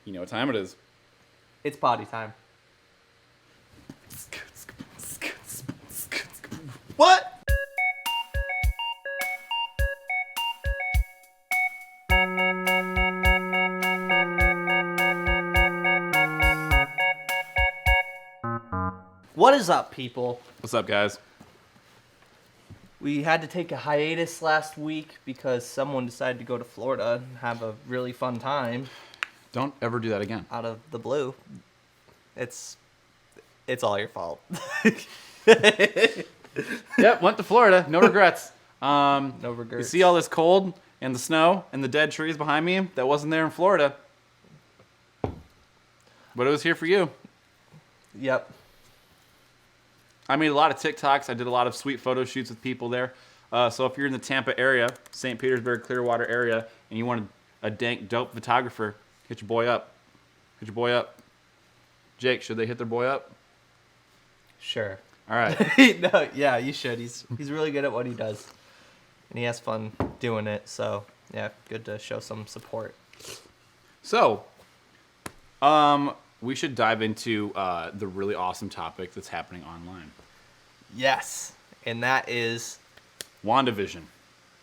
You know what time it is. It's Poddie time. What? What is up, people? What's up, guys? We had to take a hiatus last week because someone decided to go to Florida and have a really fun time Don't ever do that again. out of the blue. It's all your fault. Yep, went to Florida. No regrets. No You regrets. see all this cold and the snow and the dead trees behind me? That wasn't there in Florida. But it was here for you. Yep. I made a lot of TikToks. I did a lot of sweet photo shoots with people there. So if you're in the Tampa area, St. Petersburg, Clearwater area, and you want a dank, dope photographer, hit your boy up. Hit your boy up. Jake, should they hit their boy up? Sure. All right. No, yeah, you should. He's really good at what he does, and he has fun doing it. So yeah, good to show some support. So, we should dive into the really awesome topic that's happening online. Yes, and that is Wandavision.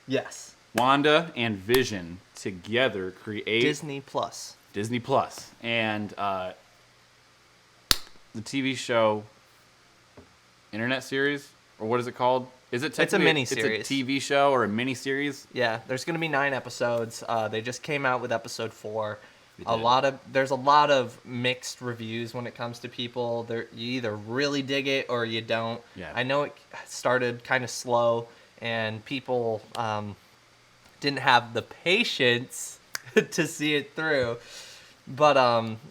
yes, Wanda and Vision together create Disney Plus. Disney Plus, and the TV show, internet series, or what is it called? Is it technically mini-series. It's a TV show or a mini series? Yeah, there's gonna be 9 episodes. They just came out with episode 4. They did. There's a lot of mixed reviews when it comes to people. You either really dig it or you don't. Yeah. I know it started kind of slow, and people didn't have the patience to see it through. But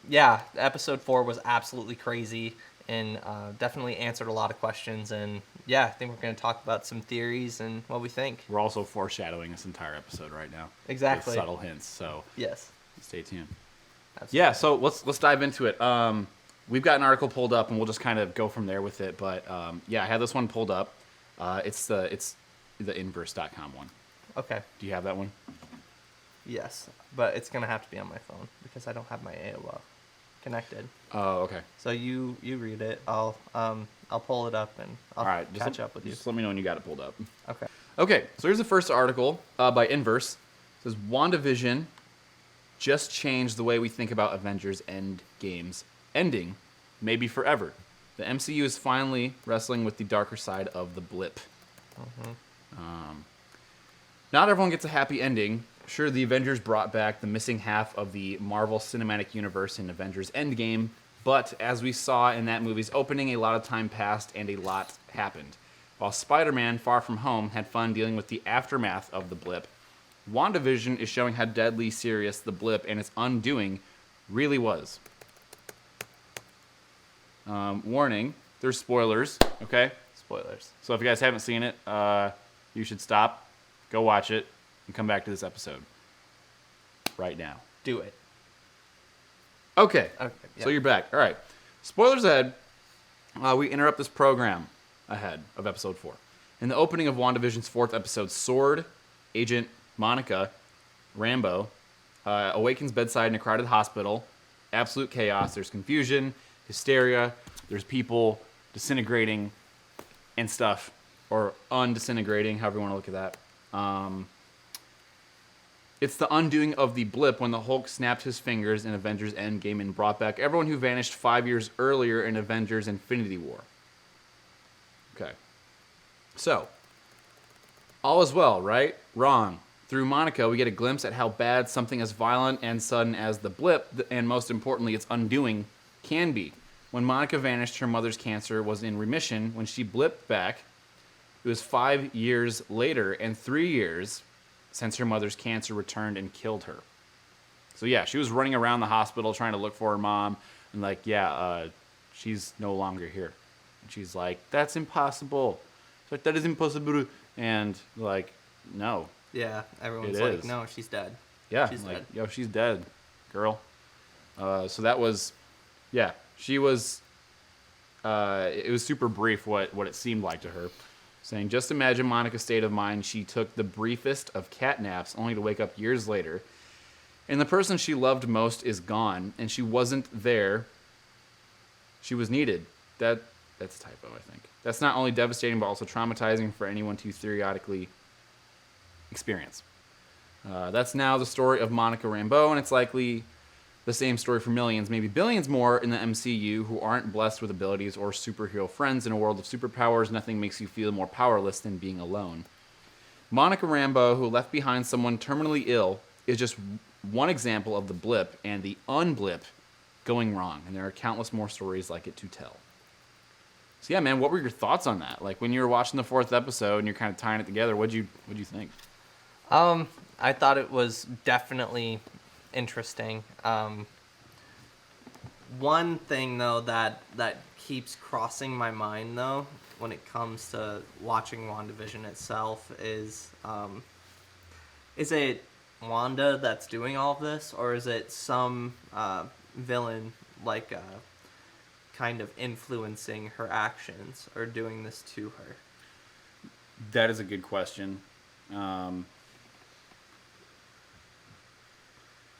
yeah, episode 4 was absolutely crazy and definitely answered a lot of questions. And yeah, I think we're going to talk about some theories and what we think. We're also foreshadowing this entire episode right now. Exactly. With subtle hints, so Yes. stay tuned. Absolutely. Yeah, so let's dive into it. We've got an article pulled up, and we'll just kind of go from there with it. But yeah, I had this one pulled up. It's the inverse.com one. Okay. Do you have that one? Yes, but it's gonna have to be on my phone because I don't have my AOL connected. Oh, okay. So you read it. I'll pull it up and I'll All right, catch up with you. Just let me know when you got it pulled up. Okay. Okay, so here's the first article by Inverse. It says WandaVision just changed the way we think about Avengers Endgame's ending, maybe forever. The MCU is finally wrestling with the darker side of the blip. Not everyone gets a happy ending. Sure, the Avengers brought back the missing half of the Marvel Cinematic Universe in Avengers Endgame, but as we saw in that movie's opening, a lot of time passed and a lot happened. While Spider-Man Far From Home had fun dealing with the aftermath of the blip, WandaVision is showing how deadly serious the blip and its undoing really was. Warning, there's spoilers, okay? Spoilers. So if you guys haven't seen it, you should stop, go watch it, and come back to this episode right now. Do it. Okay, Okay. Yeah. so you're back. All right. Spoilers ahead. We interrupt this program ahead of episode 4. In the opening of WandaVision's 4th episode, Sword, Agent Monica Rambeau awakens bedside in a crowded hospital. Absolute chaos. There's confusion, hysteria. There's people disintegrating and stuff, or undisintegrating, however you want to look at that. It's the undoing of the blip when the Hulk snapped his fingers in Avengers Endgame and brought back everyone who vanished 5 years earlier in Avengers Infinity War. Okay. So, all is well, right? Wrong. Through Monica, we get a glimpse at how bad something as violent and sudden as the blip, and most importantly, its undoing, can be. When Monica vanished, her mother's cancer was in remission. When she blipped back, it was 5 years later and 3 years since her mother's cancer returned and killed her. So yeah, she was running around the hospital trying to look for her mom, and like, she's no longer here. And she's like, that's impossible. She's like, that is impossible. And like, no. Yeah. Everyone's It like, is. no, she's dead. Yeah, She's like, dead. yo, she's dead, girl. So that was, yeah, she was, it was super brief what it seemed like to her. Saying, just imagine Monica's state of mind. She took the briefest of cat naps only to wake up years later And the person she loved most is gone, and she wasn't there. She was needed. That's a typo, I think. That's not only devastating, but also traumatizing for anyone to theoretically experience. That's now the story of Monica Rambeau, and it's likely the same story for millions, maybe billions more in the MCU who aren't blessed with abilities or superhero friends. In a world of superpowers, nothing makes you feel more powerless than being alone. Monica Rambeau, who left behind someone terminally ill, is just one example of the blip and the unblip going wrong, and there are countless more stories like it to tell. So yeah, man, what were your thoughts on that? Like when you were watching the 4th episode and you're kind of tying it together, what'd you think? I thought it was definitely interesting. One thing though that keeps crossing my mind though when it comes to watching WandaVision itself is it Wanda that's doing all of this, or is it some villain like kind of influencing her actions or doing this to her? That is a good question. From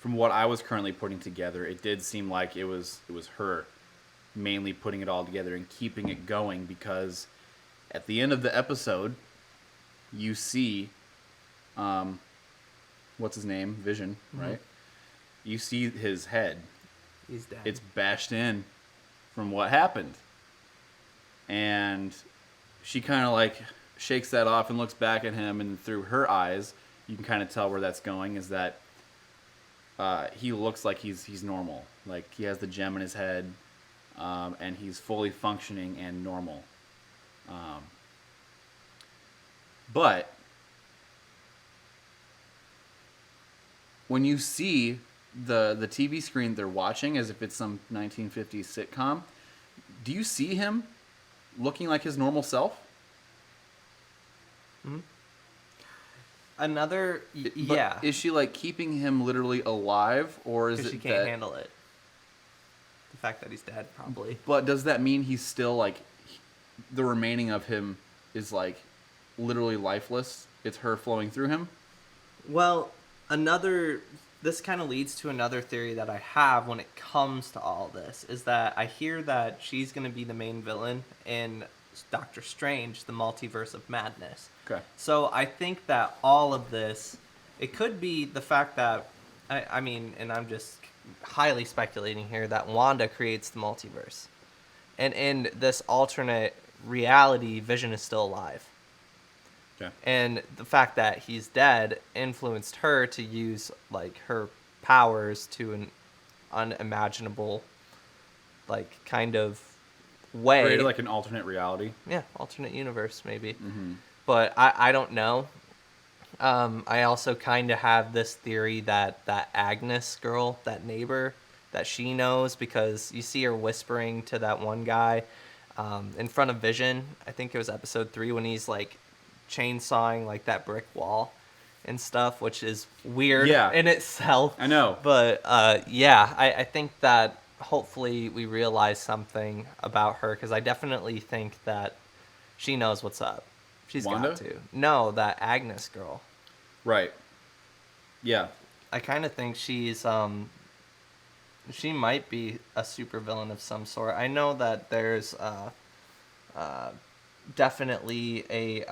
what I was currently putting together, it did seem like it was her mainly putting it all together and keeping it going, because at the end of the episode, you see, what's his name? Vision, right? You see his head. He's dead. It's bashed in from what happened. And she kind of like shakes that off and looks back at him, and through her eyes, you can kind of tell where that's going, is that he looks like he's normal. Like he has the gem in his head, and he's fully functioning and normal. But when you see the TV screen they're watching as if it's some 1950s sitcom, do you see him looking like his normal self? Mm-hmm. Another, But yeah. is she like keeping him literally alive, or is it She can't that, handle it. The fact that he's dead, probably. But does that mean he's still like the remaining of him is like literally lifeless? It's her flowing through him? Well, this kind of leads to another theory that I have when it comes to all this, is that I hear that she's going to be the main villain in Doctor Strange, the Multiverse of Madness. Okay. So I think that all of this, it could be the fact that, I mean, and I'm just highly speculating here, that Wanda creates the multiverse. And in this alternate reality, Vision is still alive. Okay. And the fact that he's dead influenced her to use like her powers to an unimaginable, like, kind of way. Created like an alternate reality. Yeah, alternate universe maybe. Mm-hmm. But I don't know. I also kind of have this theory that Agnes girl, that neighbor, that she knows, because you see her whispering to that one guy in front of Vision. I think it was episode 3 when he's like chainsawing like that brick wall and stuff, which is weird in itself. I know. But yeah, I think that hopefully we realize something about her, because I definitely think that she knows what's up. She's Wanda? got to. No, that Agnes girl. Right. Yeah. I kind of think she's she might be a supervillain of some sort. I know that there's definitely a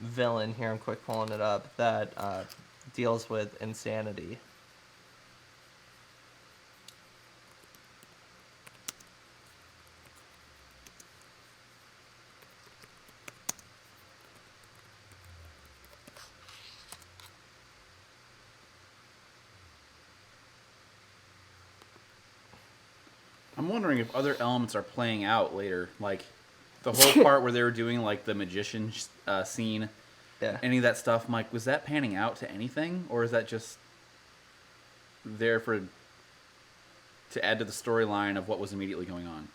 villain here. I'm quick pulling it up that deals with insanity. I'm wondering if other elements are playing out later, like the whole part where they were doing like the magician scene. Yeah. Any of that stuff, Mike, was that panning out to anything, or is that just there to add to the storyline of what was immediately going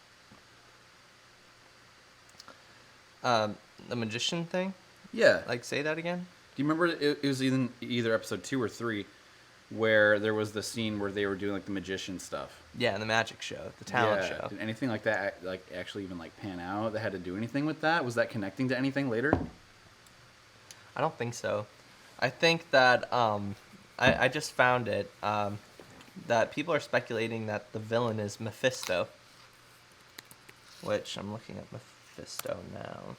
on? The magician thing? Yeah. Like, say that again? Do you remember it was either episode 2 or 3 where there was the scene where they were doing like the magician stuff? Yeah, the magic show, the talent show. Did anything like that like actually even like pan out that had to do anything with that? Was that connecting to anything later? I don't think so. I think that I just found it. that people are speculating that the villain is Mephisto, which I'm looking at Mephisto now.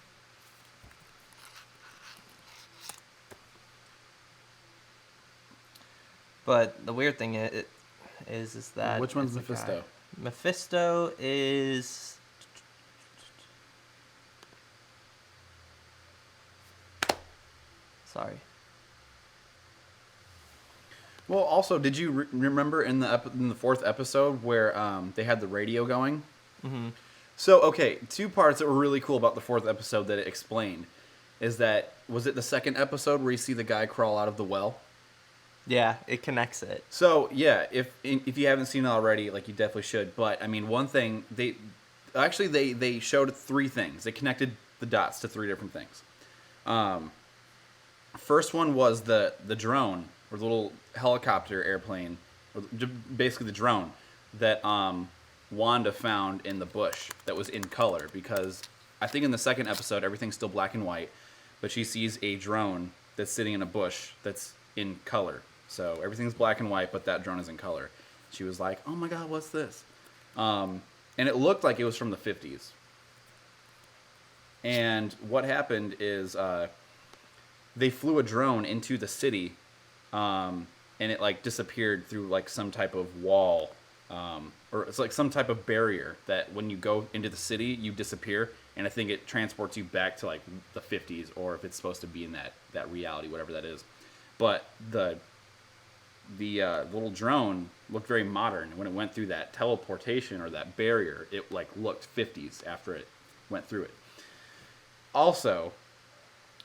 But the weird thing is that Which one's it's a Mephisto? guy. Mephisto is. Sorry. Well, also, did you remember in the fourth episode where they had the radio going? Mm-hmm. So, okay, two parts that were really cool about the fourth episode that it explained is that, was it the second episode where you see the guy crawl out of the well? Yeah, it connects it. So, yeah, if you haven't seen it already, like, you definitely should. But, I mean, one thing, they showed three things. They connected the dots to three different things. First one was the drone, or the little helicopter airplane, or basically the drone that Wanda found in the bush that was in color, because I think in the second episode everything's still black and white, but she sees a drone that's sitting in a bush that's in color. So everything's black and white, but that drone is in color. She was like, "Oh my God, what's this?" And it looked like it was from the 50s. And what happened is they flew a drone into the city, and it like disappeared through like some type of wall, or it's like some type of barrier that when you go into the city you disappear, and I think it transports you back to like the 50s, or if it's supposed to be in that reality, whatever that is. But the little drone looked very modern. When it went through that teleportation or that barrier, it like looked 50s after it went through it. Also,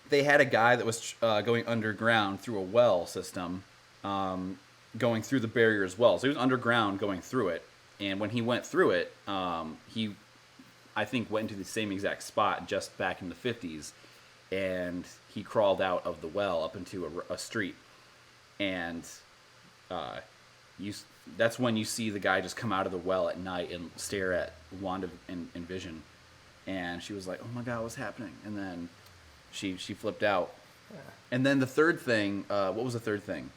they had a guy that was going underground through a well system, going through the barrier as well. So he was underground going through it, and when he went through it, he, I think, went into the same exact spot just back in the 50s, and he crawled out of the well up into a street, and that's when you see the guy just come out of the well at night and stare at Wanda and Vision, and she was like, "Oh my God, what's happening?" And then she flipped out. Yeah. And then the third thing, what was the third thing?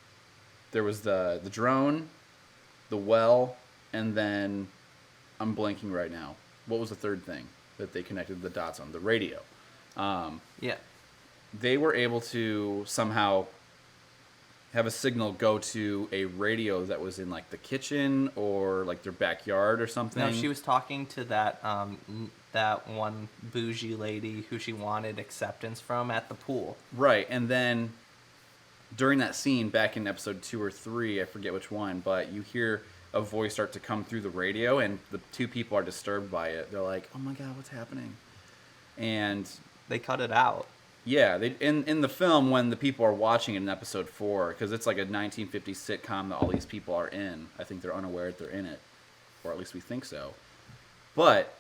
There was the drone, the well, and then I'm blanking right now. What was the third thing that they connected the dots on? The radio. Yeah. They were able to somehow have a signal go to a radio that was in like the kitchen or like their backyard or something. No, she was talking to that that one bougie lady who she wanted acceptance from at the pool. Right, and then during that scene back in episode 2 or 3, I forget which one, but you hear a voice start to come through the radio, and the two people are disturbed by it. They're like, "Oh my God, what's happening?" And they cut it out. Yeah, they in the film, when the people are watching it in episode 4, because it's like a 1950s sitcom that all these people are in. I think they're unaware that they're in it, or at least we think so. But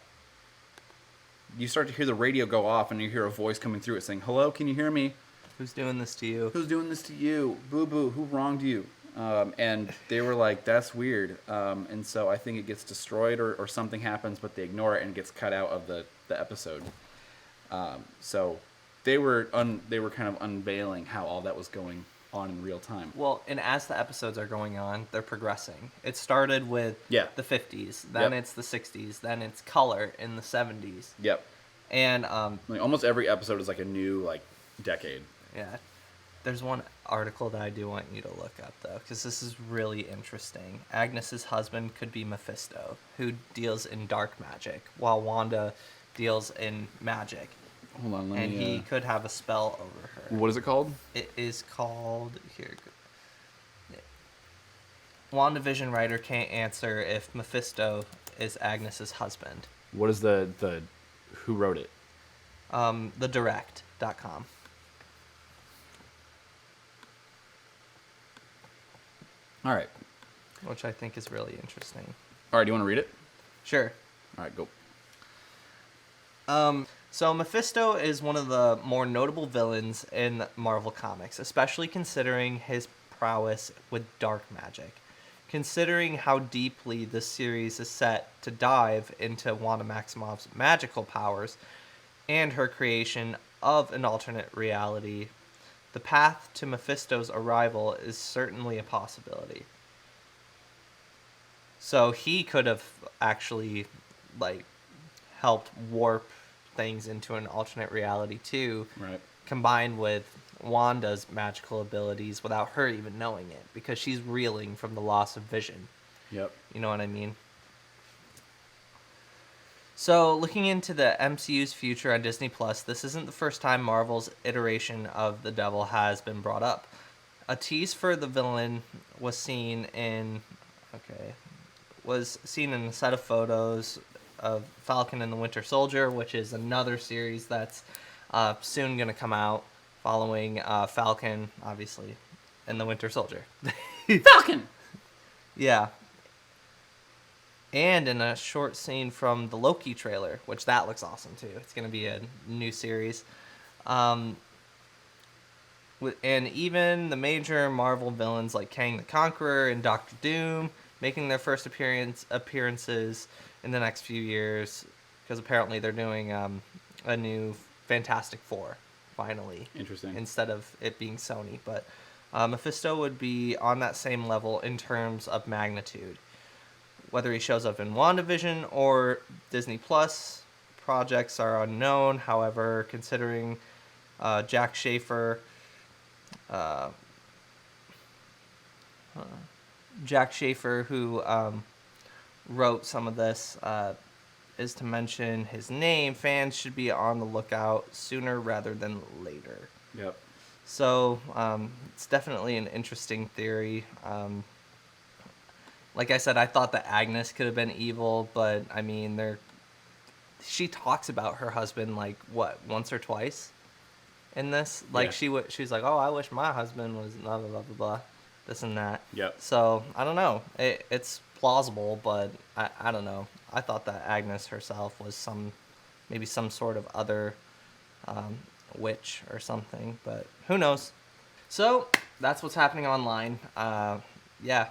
you start to hear the radio go off, and you hear a voice coming through it saying, "Hello, can you hear me? Who's doing this to you? Who's doing this to you? Boo boo, who wronged you?" And they were like, "That's weird." And so I think it gets destroyed or something happens, but they ignore it and it gets cut out of the episode. So they were kind of unveiling how all that was going on in real time. Well, and as the episodes are going on, they're progressing. It started with the 50s, then it's the 60s, then it's color in the 70s. Yep. And like almost every episode is like a new like decade. Yeah. There's one article that I do want you to look up, though, because this is really interesting. Agnes's husband could be Mephisto, who deals in dark magic, while Wanda deals in magic. Hold on, and he could have a spell over her. What is it called? It is called... Here. Wandavision writer can't answer if Mephisto is Agnes's husband. What is the who wrote it? TheDirect.com. All right. Which I think is really interesting. All right, do you want to read it? Sure. All right, go. So Mephisto is one of the more notable villains in Marvel Comics, especially considering his prowess with dark magic. Considering how deeply this series is set to dive into Wanda Maximoff's magical powers and her creation of an alternate reality, the path to Mephisto's arrival is certainly a possibility. So he could have actually, like, helped warp things into an alternate reality too, Right. combined with Wanda's magical abilities without her even knowing it, because she's reeling from the loss of vision. Yep. You know what I mean? So, looking into the MCU's future on Disney Plus, this isn't the first time Marvel's iteration of the Devil has been brought up. A tease for the villain was seen in a set of photos of Falcon and the Winter Soldier, which is another series that's soon going to come out following Falcon, obviously, and the Winter Soldier. Falcon! Yeah. And in a short scene from the Loki trailer, which that looks awesome too. It's going to be a new series. And even the major Marvel villains like Kang the Conqueror and Doctor Doom making their first appearances in the next few years, because apparently they're doing a new Fantastic Four, finally. Interesting. Instead of it being Sony. But Mephisto would be on that same level in terms of magnitude. Whether he shows up in WandaVision or Disney Plus projects are unknown. However, considering Jack Schaefer, who wrote some of this, is to mention his name, fans should be on the lookout sooner rather than later. Yep. So it's definitely an interesting theory. Like I said, I thought that Agnes could have been evil, but I mean, she talks about her husband like once or twice in this. Like Yeah. she's like, "Oh, I wish my husband was blah blah blah blah blah," this and that. Yep. So I don't know. It's plausible, but I don't know. I thought that Agnes herself was maybe some sort of other witch or something, but who knows? So that's what's happening online. Yeah.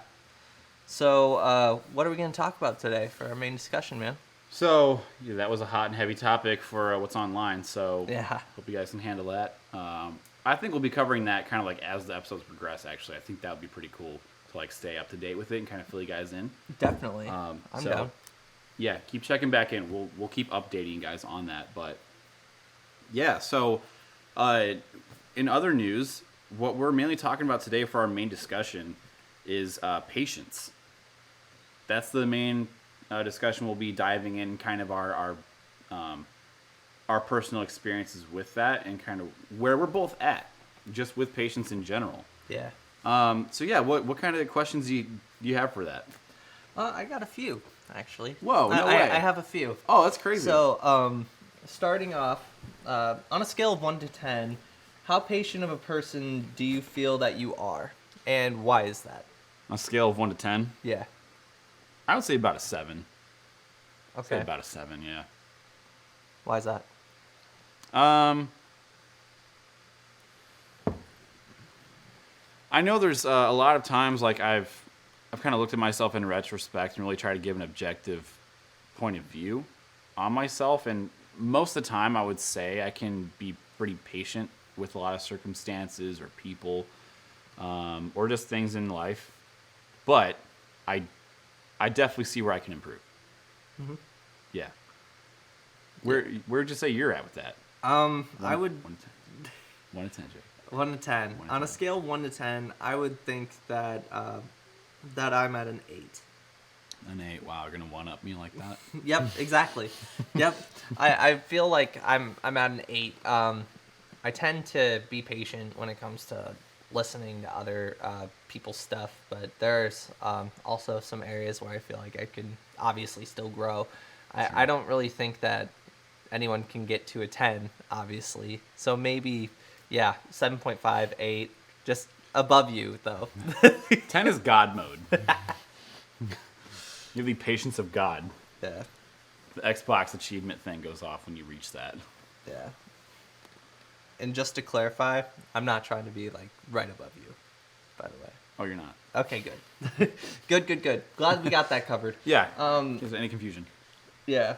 So, what are we going to talk about today for our main discussion, man? So, yeah, that was a hot and heavy topic for what's online, so Yeah. hope you guys can handle that. I think we'll be covering that kind of like as the episodes progress, actually. I think that would be pretty cool to like stay up to date with it and kind of fill you guys in. Definitely. I'm down. Yeah, keep checking back in. We'll keep updating you guys on that. But yeah, so in other news, what we're mainly talking about today for our main discussion is patience. That's the main discussion. We'll be diving in kind of our personal experiences with that and kind of where we're both at, just with patience in general. Yeah. So yeah, what kind of questions do you have for that? I got a few, actually. Whoa, no way. I have a few. Oh, that's crazy. So, starting off, on a scale of 1 to 10, how patient of a person do you feel that you are? And why is that? On a scale of 1 to 10? Yeah. I would say about a 7. Okay. Say about a 7, yeah. Why is that? I know there's a lot of times like I've kind of looked at myself in retrospect and really tried to give an objective point of view on myself, and most of the time I would say I can be pretty patient with a lot of circumstances or people, or just things in life, but I definitely see where I can improve. Mm-hmm. Yeah. Where'd you say you're at with that? I would 1 to 10. 1 to 10, Jake. 1 to 10. 1 to On a 10. scale of 1 to 10, I would think that that I'm at an 8. An 8. Wow, you're gonna one up me like that? Yep, exactly. Yep. I feel like I'm at an 8. I tend to be patient when it comes to listening to other people's stuff, but there's also some areas where I feel like I can obviously still grow. I don't really think that anyone can get to a 10, obviously. So maybe, 7.5, 8, just above you, though. 10 is God mode. You have the patience of God. Yeah. The Xbox achievement thing goes off when you reach that. Yeah. And just to clarify, I'm not trying to be like right above you, by the way. Oh, you're not. Okay, good. Good. Glad we got that covered. Yeah. Is there any confusion? Yeah.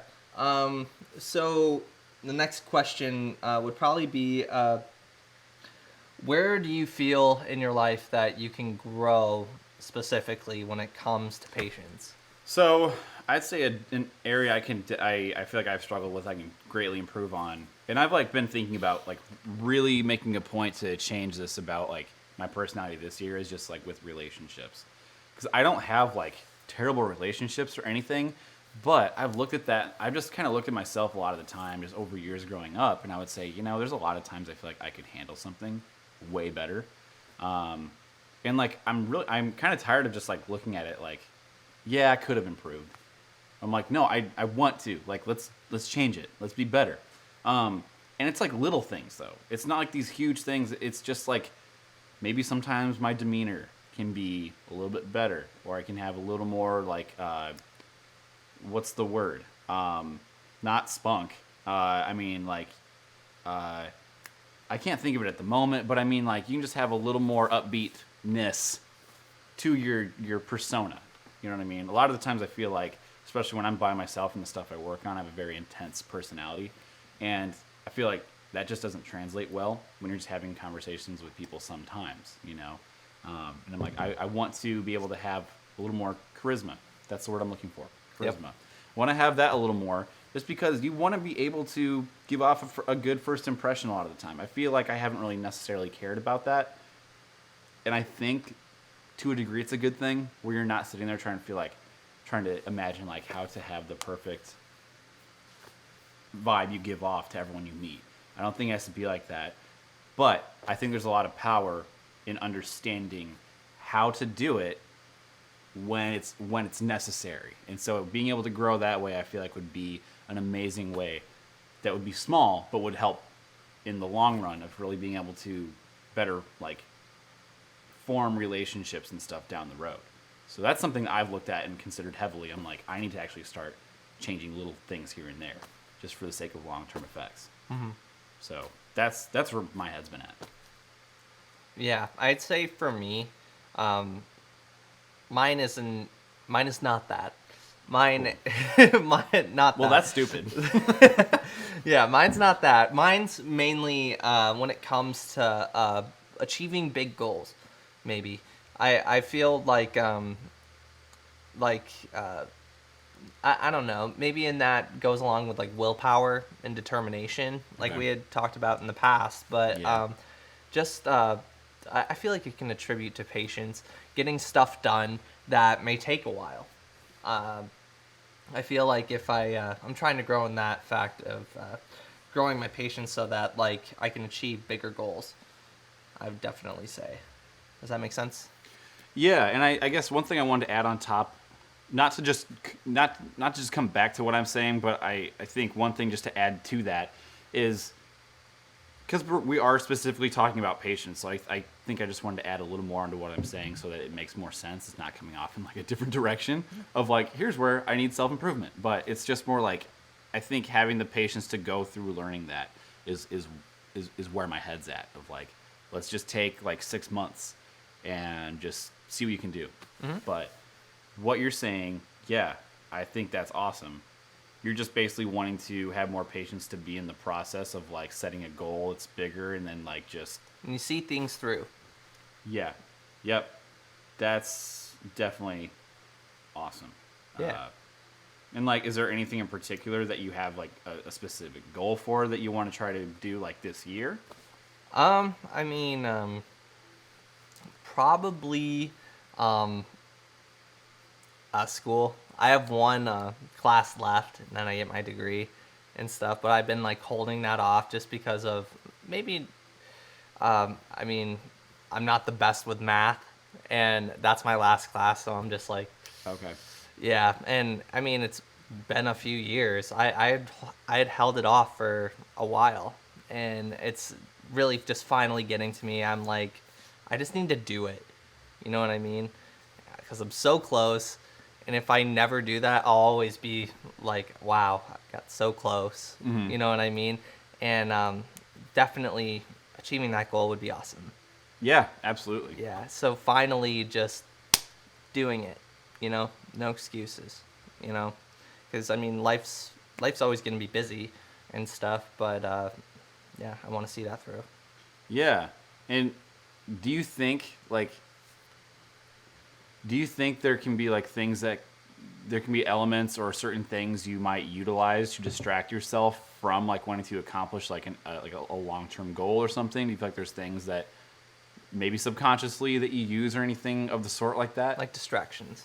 So the next question would probably be, where do you feel in your life that you can grow specifically when it comes to patience? So I'd say an area I feel like I've struggled with, I can greatly improve on, and I've like been thinking about like really making a point to change this about like my personality this year is just like with relationships, because I don't have like terrible relationships or anything, but I've looked at that. I've just kind of looked at myself a lot of the time just over years growing up, and I would say, there's a lot of times I feel like I could handle something way better. And like I'm kind of tired of just like looking at it like, yeah, I could have improved. I'm like, no, I want to. Like, let's change it. Let's be better. And it's like little things though. It's not like these huge things. It's just like maybe sometimes my demeanor can be a little bit better, or I can have a little more like what's the word? Not spunk. I mean like I can't think of it at the moment, but I mean like you can just have a little more upbeatness to your persona. You know what I mean? A lot of the times I feel like, especially when I'm by myself and the stuff I work on, I have a very intense personality. And I feel like that just doesn't translate well when you're just having conversations with people sometimes, And I'm like, I want to be able to have a little more charisma. That's the word I'm looking for, charisma. Yep. Want to have that a little more, just because you want to be able to give off a good first impression a lot of the time. I feel like I haven't really necessarily cared about that. And I think to a degree it's a good thing, where you're not sitting there trying to imagine like how to have the perfect vibe you give off to everyone you meet. I don't think it has to be like that, but I think there's a lot of power in understanding how to do it when it's necessary. And so being able to grow that way, I feel like would be an amazing way that would be small but would help in the long run of really being able to better like form relationships and stuff down the road. So that's something that I've looked at and considered heavily. I'm like, I need to actually start changing little things here and there, just for the sake of long-term effects. Mm-hmm. So that's where my head's been at. Yeah, I'd say for me, mine is not that. Mine, mine not. Well, that. that's stupid. Yeah, mine's not that. Mine's mainly when it comes to achieving big goals. Maybe I feel like I don't know. Maybe in that goes along with like willpower and determination, like we had talked about in the past. But yeah. I feel like it can attribute to patience, getting stuff done that may take a while. I feel like if I'm trying to grow in that fact of growing my patience so that like I can achieve bigger goals. I would definitely say. Does that make sense? Yeah, and I guess one thing I wanted to add on top, not to just come back to what I'm saying, but I think one thing just to add to that is, because we are specifically talking about patience, so I think I just wanted to add a little more onto what I'm saying so that it makes more sense. It's not coming off in like a different direction of like, here's where I need self-improvement. But it's just more like, I think having the patience to go through learning that is where my head's at, of like, let's just take like 6 months and just see what you can do. Mm-hmm. But what you're saying, yeah, I think that's awesome. You're just basically wanting to have more patience to be in the process of like setting a goal that's bigger, and then like just... And you see things through. Yeah. Yep. That's definitely awesome. Yeah. And like, is there anything in particular that you have like a specific goal for that you want to try to do like this year? I mean, probably school. I have one class left, and then I get my degree and stuff. But I've been like holding that off just because of maybe. I mean, I'm not the best with math, and that's my last class, so I'm just like. Okay. Yeah, and I mean it's been a few years. I had held it off for a while, and it's really just finally getting to me. I'm like, I just need to do it. You know what I mean? Because I'm so close, and if I never do that, I'll always be like, wow, I got so close. Mm-hmm. You know what I mean? And definitely achieving that goal would be awesome. Yeah, absolutely. Yeah, so finally just doing it, no excuses, because I mean life's always going to be busy and stuff, but yeah, I want to see that through. Yeah. And do you think there can be like things that there can be elements or certain things you might utilize to distract yourself from like wanting to accomplish like a long-term goal or something? Do you feel like there's things that maybe subconsciously that you use or anything of the sort like that? Like distractions.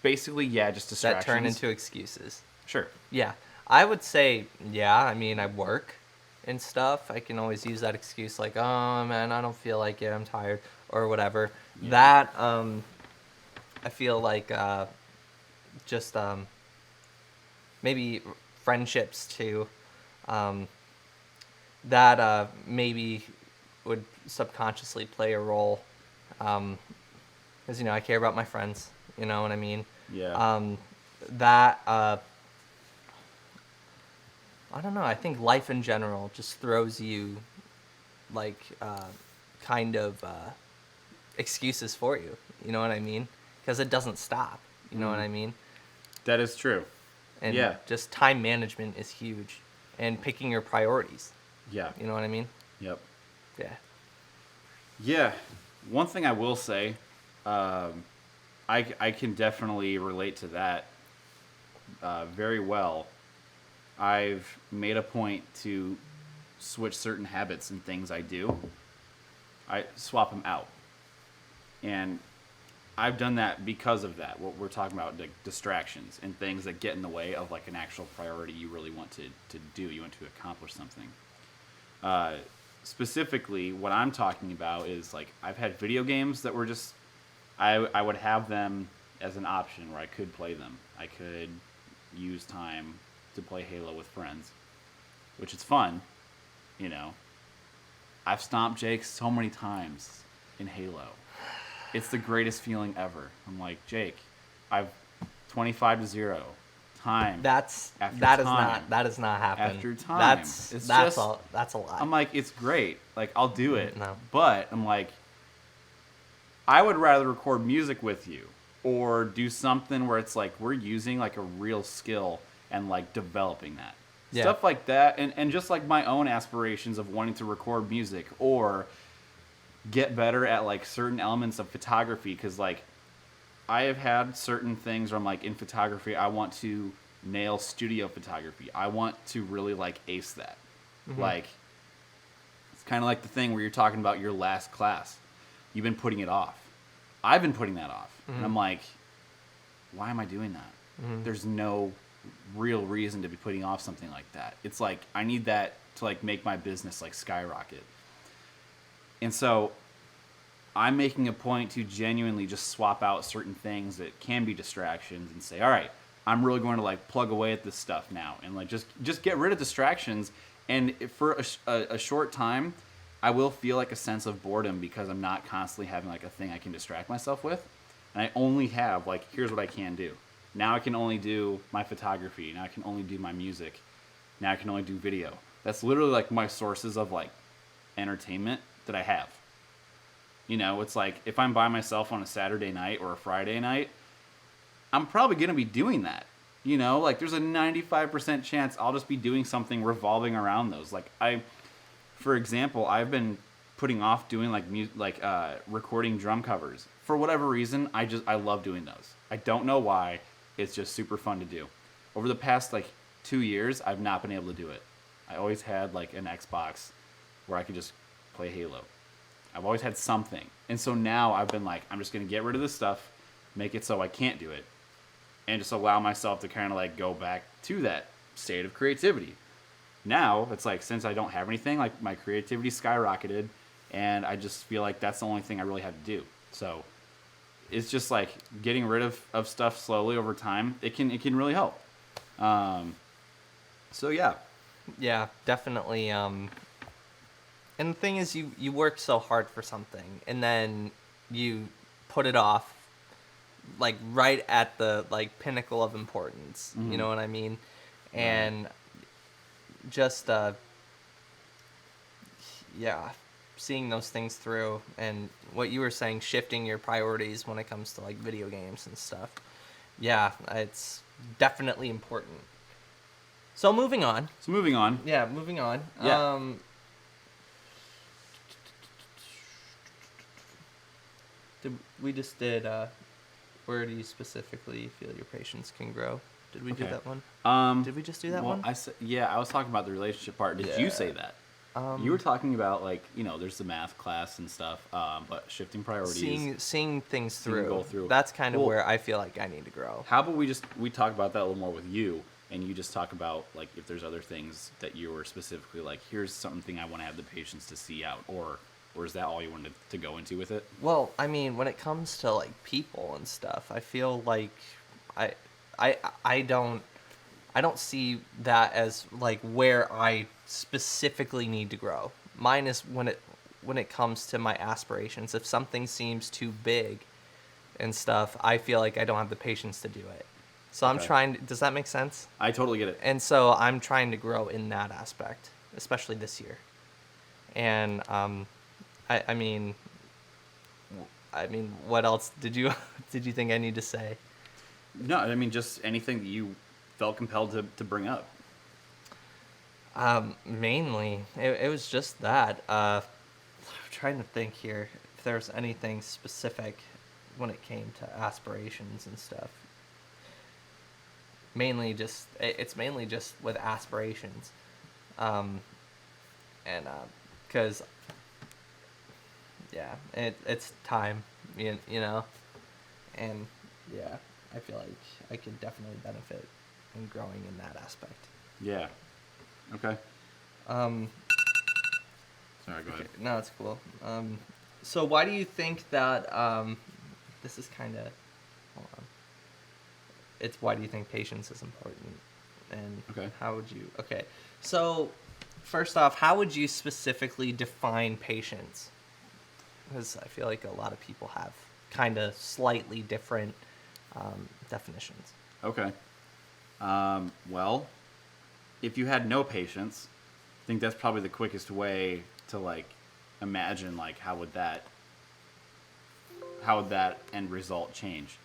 Basically, yeah, just distractions. That turn into excuses. Sure. Yeah. I would say, yeah, I mean, I work and stuff. I can always use that excuse like, oh, man, I don't feel like it. I'm tired or whatever. Yeah. That, I feel like just maybe friendships too. That maybe would subconsciously play a role. Because, I care about my friends. You know what I mean? Yeah. That I don't know. I think life in general just throws you like kind of excuses for you. You know what I mean? Because it doesn't stop. You know what I mean? That is true. And yeah. just time management is huge, and picking your priorities. Yeah. You know what I mean? Yep. Yeah. Yeah. One thing I will say, I can definitely relate to that very well. I've made a point to switch certain habits and things I do. I swap them out. And I've done that because of that. What we're talking about, like distractions and things that get in the way of like an actual priority you really want to do. You want to accomplish something. Specifically, what I'm talking about is like I've had video games that were just, I would have them as an option where I could play them. I could use time to play Halo with friends, which is fun, you know. I've stomped Jake so many times in Halo. It's the greatest feeling ever. I'm like, Jake, I've 25-0 time. That is not happening. After time. That's a lot. I'm like, it's great. Like, I'll do it. No. But I'm like, I would rather record music with you or do something where it's like we're using like a real skill and like developing that. Yeah. Stuff like that. And just like my own aspirations of wanting to record music or get better at like certain elements of photography. Because like I have had certain things where I'm like in photography, I want to nail studio photography. I want to really like ace that. Mm-hmm. Like it's kind of like the thing where you're talking about your last class. You've been putting it off. I've been putting that off. Mm-hmm. And I'm like, why am I doing that? Mm-hmm. There's no real reason to be putting off something like that. It's like I need that to like make my business like skyrocket. And so I'm making a point to genuinely just swap out certain things that can be distractions and say, all right, I'm really going to like plug away at this stuff now and like just get rid of distractions. And for a short time, I will feel like a sense of boredom because I'm not constantly having like a thing I can distract myself with. And I only have like, here's what I can do. Now I can only do my photography. Now I can only do my music. Now I can only do video. That's literally like my sources of like entertainment that I have. You know, it's like if I'm by myself on a Saturday night or a Friday night, I'm probably going to be doing that. You know, like there's a 95% chance I'll just be doing something revolving around those. Like for example, I've been putting off doing like recording drum covers. For whatever reason, I love doing those. I don't know why. It's just super fun to do. Over the past like 2 years, I've not been able to do it. I always had like an Xbox where I could just play Halo. I've always had something. And so now I've been like, I'm just going to get rid of this stuff, make it so I can't do it, and just allow myself to kind of like go back to that state of creativity. Now, it's like, since I don't have anything, like my creativity skyrocketed, and I just feel like that's the only thing I really have to do. So it's just like getting rid of stuff slowly over time. It can really help. So yeah. Yeah, definitely. And the thing is, you work so hard for something, and then you put it off, like right at the like pinnacle of importance. Mm-hmm. You know what I mean? And just seeing those things through, and what you were saying, shifting your priorities when it comes to like video games and stuff. Yeah, it's definitely important. So moving on. Yeah, moving on. Yeah. We just did Where do you specifically feel your patience can grow? Did we do Okay. that one? Did we just do that well, one? I was talking about the relationship part. Did you say that? You were talking about, like, there's the math class and stuff, but shifting priorities. Seeing things Seeing through. go through. That's kind of Well, where I feel like I need to grow. How about we talk about that a little more with you, and you just talk about, like, if there's other things that you were specifically like, here's something I want to have the patience to see out, or is that all you wanted to go into with it? Well, I mean, when it comes to like people and stuff, I feel like I I don't see that as like where I specifically need to grow. Mine is when it comes to my aspirations. If something seems too big and stuff, I feel like I don't have the patience to do it. So I'm Okay. trying. Does that make sense? I totally get it. And so I'm trying to grow in that aspect, especially this year. And I mean, what else did you think I need to say? No, I mean, just anything that you felt compelled to bring up. Mainly, it was just that. I'm trying to think here if there's anything specific when it came to aspirations and stuff. It's mainly just with aspirations, and because yeah, it's time, you know, and yeah, I feel like I could definitely benefit in growing in that aspect. Yeah. Okay. Um, Sorry, go ahead. Okay, no, it's cool. So why do you think that this is kind of hold on. It's why do you think patience is important, and Okay. how would you? Okay, so first off, how would you specifically define patience? Because I feel like a lot of people have kind of slightly different definitions. Okay. Well, if you had no patience, I think that's probably the quickest way to, like, imagine, like, how would that end result change.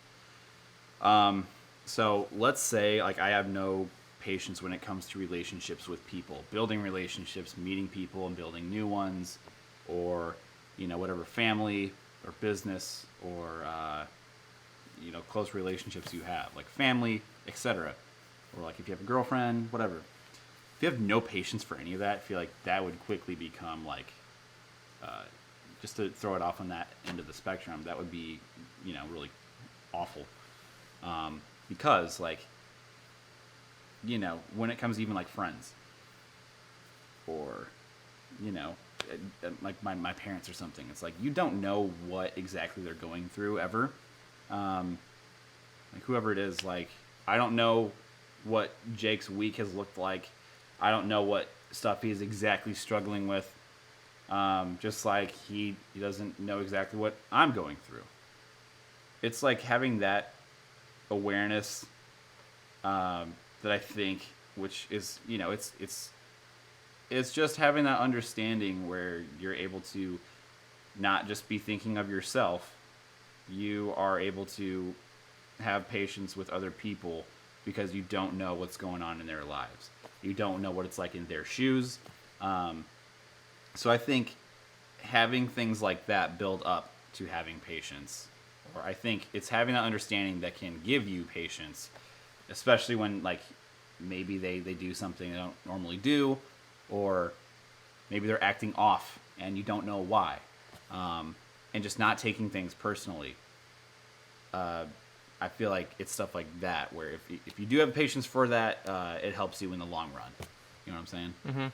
So let's say, like, I have no patience when it comes to relationships with people, building relationships, meeting people and building new ones, or, whatever, family or business, or close relationships you have, like family, etc. Or, like, if you have a girlfriend, whatever. If you have no patience for any of that, I feel like that would quickly become, like, just to throw it off on that end of the spectrum, that would be, really awful. Because, like, when it comes to even, like, friends, or, like my parents or something, it's like, you don't know what exactly they're going through ever. Like, whoever it is, like, I don't know what Jake's week has looked like. I don't know what stuff he's exactly struggling with. Just like he doesn't know exactly what I'm going through. It's like having that awareness, that I think, which is, it's just having that understanding where you're able to not just be thinking of yourself. You are able to have patience with other people because you don't know what's going on in their lives. You don't know what it's like in their shoes. So I think having things like that build up to having patience, or I think it's having that understanding that can give you patience, especially when, like, maybe they do something they don't normally do, or maybe they're acting off and you don't know why, and just not taking things personally. I feel like it's stuff like that where if you do have patience for that, it helps you in the long run. You know what I'm saying? Mm-hmm.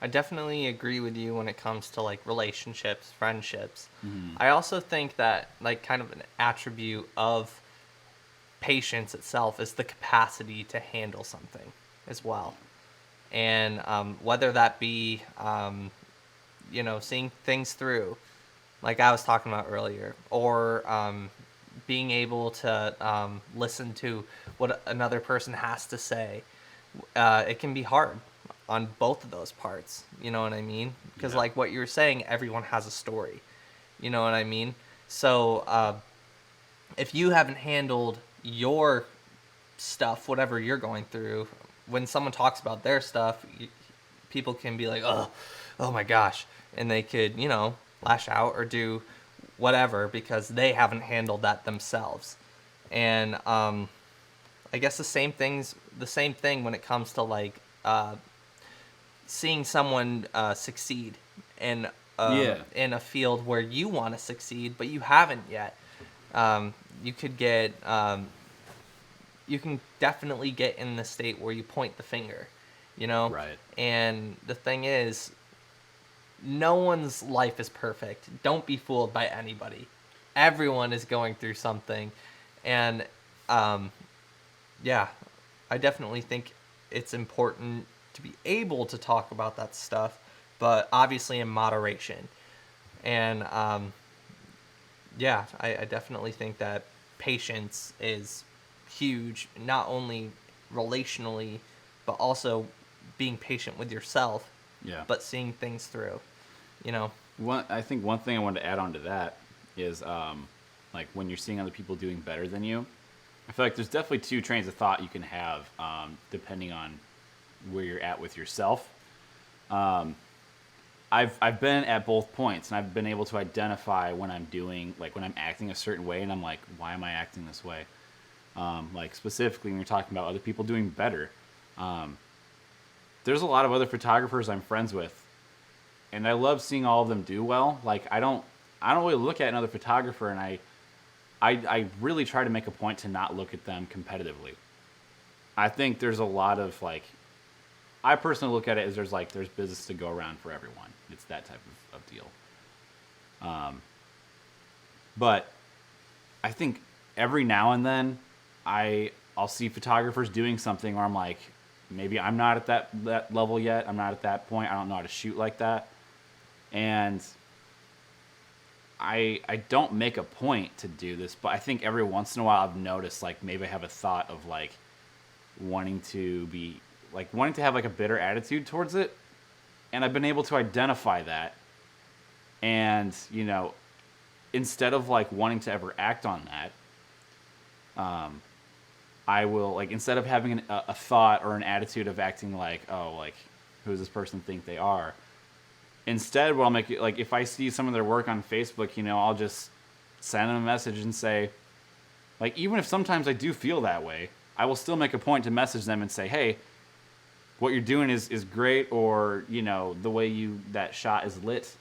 I definitely agree with you when it comes to, like, relationships, friendships. Mm-hmm. I also think that, like, kind of an attribute of patience itself is the capacity to handle something as well. And whether that be, seeing things through, like I was talking about earlier, or being able to listen to what another person has to say. It can be hard on both of those parts. You know what I mean? Because, Yeah. like what you were saying, everyone has a story. You know what I mean? So if you haven't handled your stuff, whatever you're going through, when someone talks about their stuff, people can be like, oh my gosh. And they could, lash out or do whatever because they haven't handled that themselves. And I guess the same thing when it comes to like seeing someone succeed in Yeah. in a field where you want to succeed but you haven't yet. You could get you can definitely get in the state where you point the finger, you know? Right. And the thing is, no one's life is perfect. Don't be fooled by anybody. Everyone is going through something. And yeah, I definitely think it's important to be able to talk about that stuff, but obviously in moderation. And yeah, I definitely think that patience is huge, not only relationally, but also being patient with yourself, Yeah. but seeing things through, you know? I think one thing I wanted to add on to that is, like when you're seeing other people doing better than you, I feel like there's definitely two trains of thought you can have, depending on where you're at with yourself. I've been at both points, and I've been able to identify when I'm doing, like when I'm acting a certain way, and I'm like, why am I acting this way? Like specifically when you're talking about other people doing better. There's a lot of other photographers I'm friends with, and I love seeing all of them do well. Like I don't really look at another photographer, and I really try to make a point to not look at them competitively. I think there's a lot of like, I personally look at it as there's business to go around for everyone. It's that type of deal. But I think every now and then I'll see photographers doing something where I'm like, maybe I'm not at that level yet. I'm not at that point. I don't know how to shoot like that. And I don't make a point to do this, but I think every once in a while I've noticed like maybe I have a thought of like wanting to have like a bitter attitude towards it. And I've been able to identify that. And, you know, instead of like wanting to ever act on that, I will like, instead of having a thought or an attitude of acting like, oh, like who does this person think they are? Instead, what I'll make it like, if I see some of their work on Facebook, you know, I'll just send them a message and say, like, even if sometimes I do feel that way, I will still make a point to message them and say, hey, what you're doing is great, or, you know, the way that shot is lit,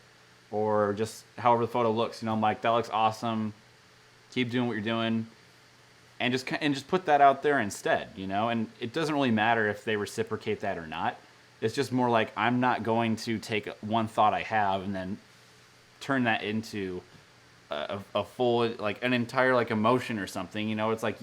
or just however the photo looks, you know, I'm like, that looks awesome. Keep doing what you're doing. And just put that out there instead, you know? And it doesn't really matter if they reciprocate that or not. It's just more like, I'm not going to take one thought I have and then turn that into a full, like an entire like emotion or something, you know? It's like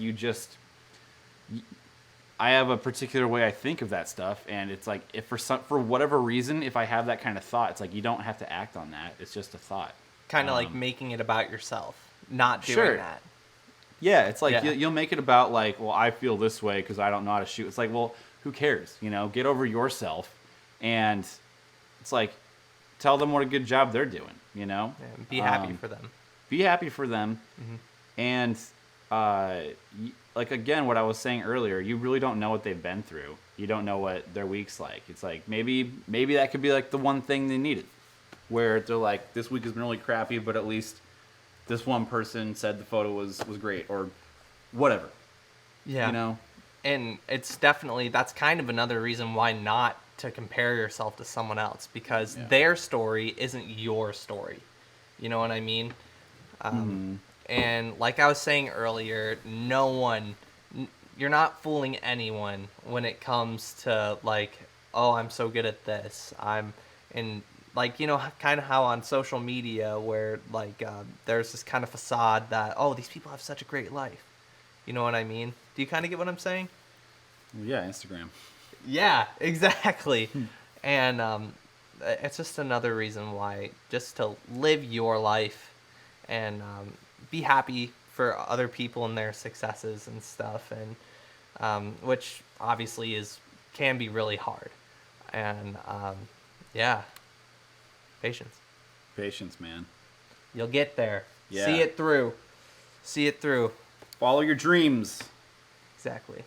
I have a particular way I think of that stuff, and it's like, if for whatever reason, if I have that kind of thought, it's like, you don't have to act on that. It's just a thought. Kind of like making it about yourself, not doing Sure. that. Yeah, it's like, Yeah. you'll make it about like, well, I feel this way because I don't know how to shoot. It's like, well, who cares? You know, get over yourself, and it's like, tell them what a good job they're doing. You know, Yeah, be happy for them. Be happy for them, and like again, what I was saying earlier, you really don't know what they've been through. You don't know what their week's like. It's like maybe that could be like the one thing they needed, where they're like, this week has been really crappy, but at least this one person said the photo was great, or whatever. Yeah. You know? And it's definitely, that's kind of another reason why not to compare yourself to someone else, because their story isn't your story. You know what I mean? And like I was saying earlier, you're not fooling anyone when it comes to like, oh, I'm so good at this. And like, you know, kind of how on social media where like there's this kind of facade that, oh, these people have such a great life. You know what I mean? Do you kind of get what I'm saying? Well, yeah, Instagram. Yeah, exactly. And it's just another reason why just to live your life and be happy for other people and their successes and stuff, and which obviously can be really hard. And yeah, patience. Patience, man. You'll get there. Yeah. See it through. See it through. Follow your dreams. Exactly.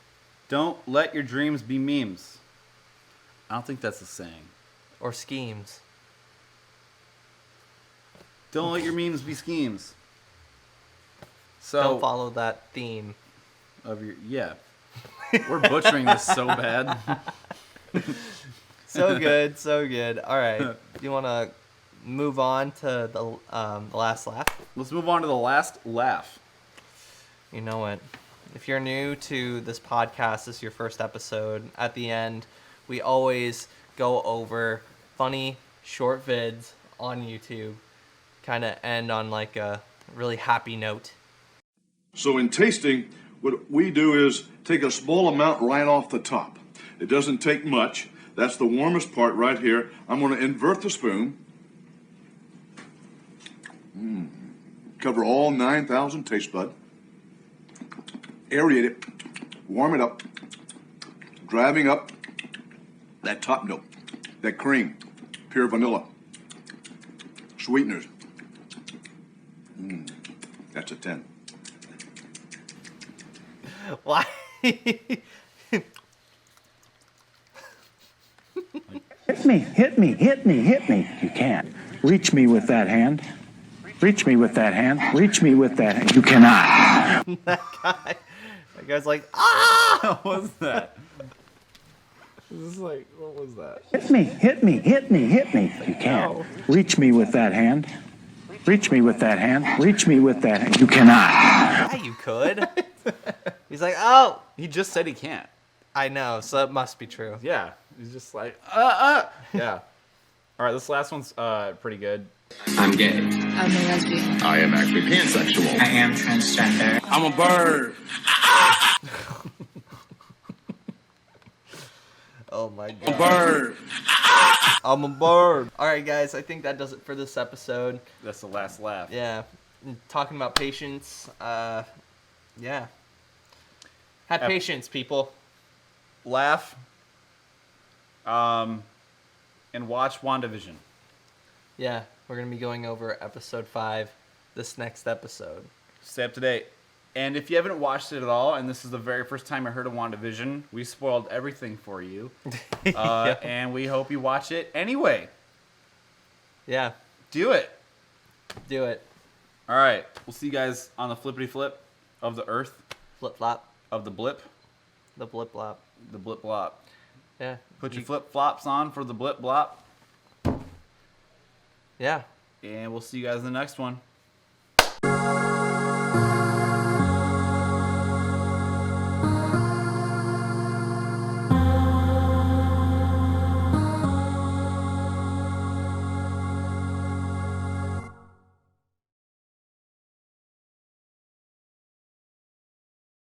Don't let your dreams be memes. I don't think that's a saying. Or schemes. Don't let your memes be schemes. So Don't follow that theme. of your We're butchering this so bad. So good, so good. All right, do you want to move on to the last laugh? Let's move on to the last laugh. You know what? If you're new to this podcast, this is your first episode. At the end, we always go over funny short vids on YouTube. Kind of end on like a really happy note. So in tasting, what we do is take a small amount right off the top. It doesn't take much. That's the warmest part right here. I'm going to invert the spoon. Cover all 9,000 taste bud. Aerate it. Warm it up. Driving up that top note. That cream. Pure vanilla. Sweeteners. That's a 10. Why? Hit me, hit me, hit me, hit me. You can't. Reach me with that hand. Reach me with that hand. Reach me with that hand. You cannot. That guy's like, ah! What was that? This is like, what was that? Hit me, hit me, hit me, hit me. You can't. Reach me with that hand. Reach me with that hand. Reach me with that hand. You cannot. Yeah, you could. He's like, oh, He just said he can't. I know, so it must be true. Yeah. He's just like, Yeah. All right, this last one's pretty good. I'm gay. I'm a lesbian. I am actually pansexual. I am transgender. I'm a bird. Oh my A god. bird. I'm a bird. All right, guys, I think that does it for this episode. That's the last laugh. Yeah, talking about patience. Yeah. Have patience, people. Laugh. And watch WandaVision. Yeah, we're gonna be going over episode 5 this next episode. Stay up to date. And if you haven't watched it at all, and this is the very first time I heard of WandaVision, we spoiled everything for you. Yeah. And we hope you watch it anyway. Yeah, Do it. do it. All right. We'll see you guys on the flippity flip of the earth, Flip flop, of the blip, the blip blop. the blip blop. Yeah. Put your flip flops on for the blip blop. Yeah. And we'll see you guys in the next one.